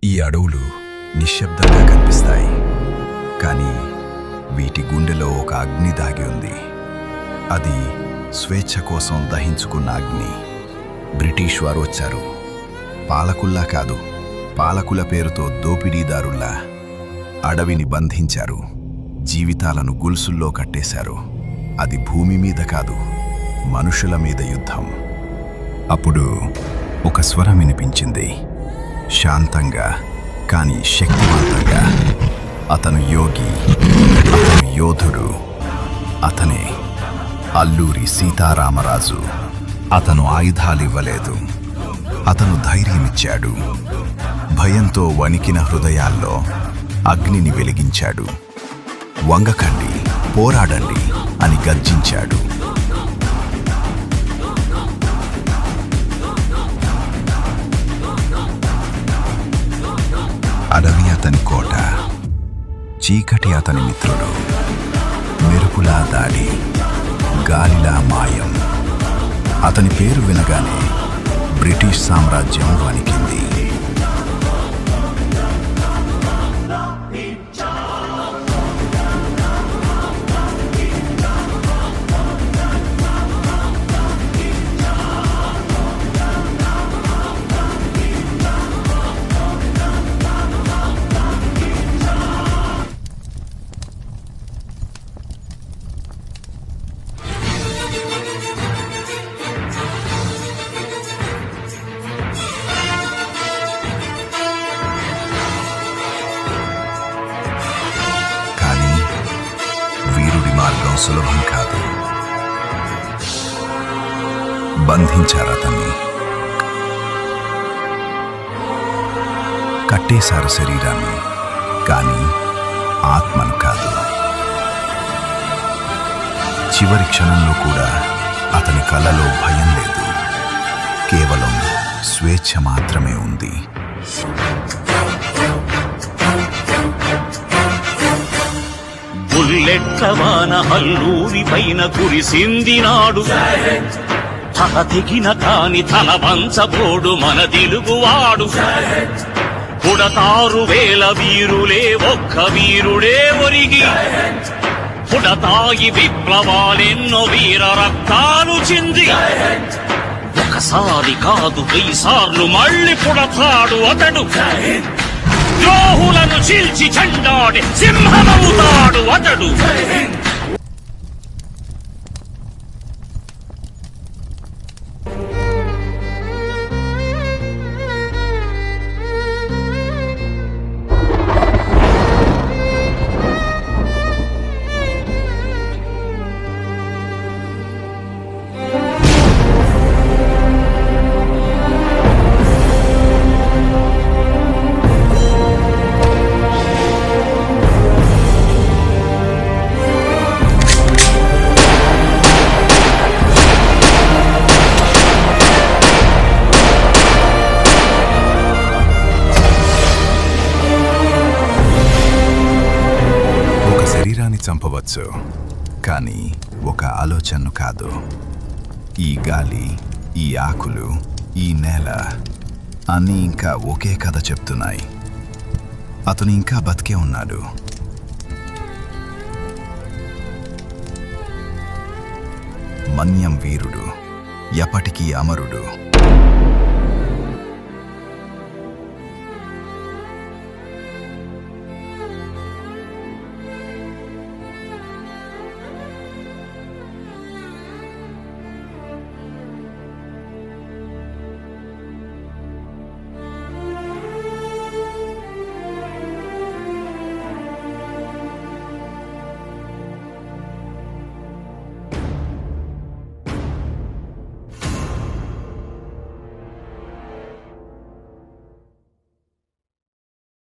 ఈ అడవులు నిశ్శబ్దంగా కనిపిస్తాయి, కానీ వీటి గుండెలో ఒక అగ్ని దాగి ఉంది. అది స్వేచ్ఛ కోసం దహించుకున్న అగ్ని. బ్రిటిష్ వారు వచ్చారు. పాలకుల్లా కాదు, పాలకుల పేరుతో దోపిడీదారుల్లా అడవిని బంధించారు, జీవితాలను గొలుసుల్లో కట్టేశారు. అది భూమి మీద కాదు, మనుషుల మీద యుద్ధం. అప్పుడు ఒక స్వరం వినిపించింది, శాంతంగా కానీ శక్తివంతంగా. అతను యోగి, అతను యోధుడు, అతనే అల్లూరి సీతారామరాజు. అతను ఆయుధాలివ్వలేదు, అతను ధైర్యమిచ్చాడు. భయంతో వణికిన హృదయాల్లో అగ్నిని వెలిగించాడు. వంగకండి, పోరాడండి అని గర్జించాడు. అడవి అతని కోట, చీకటి అతని మిత్రుడు. మెరుపులా దాడి, గాలిలా మాయం. అతని పేరు వినగానే బ్రిటిష్ సామ్రాజ్యం వణికింది. మార్గం సులభం కాదు. బంధించారు అతన్ని, కట్టేశారు శరీరాన్ని, కానీ ఆత్మను కాదు. చివరి క్షణంలో కూడా అతని కళ్ళలో భయం లేదు, కేవలం స్వేచ్ఛ మాత్రమే ఉంది. బుల్లెట్ల వాన అల్లూరి పైన కురిసిందినాడు. తల తెగిన కాని తల వంచబోడు మన తెలుగువాడు. పుడతారు వేల వీరులే ఒక్క వీరుడే ఒరిగి. పుడతాయి విప్లవాలెన్నో వీర రక్తాలు చింది. ఒకసారి కాదు 1000 సార్లు మళ్ళీ పుడతాడు అతడు. ద్రోహులను చీల్చి చెండాడి సింహమవుతాడు అతడు. చంపవచ్చు, కానీ ఒక ఆలోచనను కాదు. ఈ గాలి, ఈ ఆకులు, ఈ నేల అన్నీ ఇంకా ఒకే కథ చెప్తున్నాయి. అతను ఇంకా బతికే ఉన్నాడు. మన్యం వీరుడు, ఎప్పటికీ అమరుడు.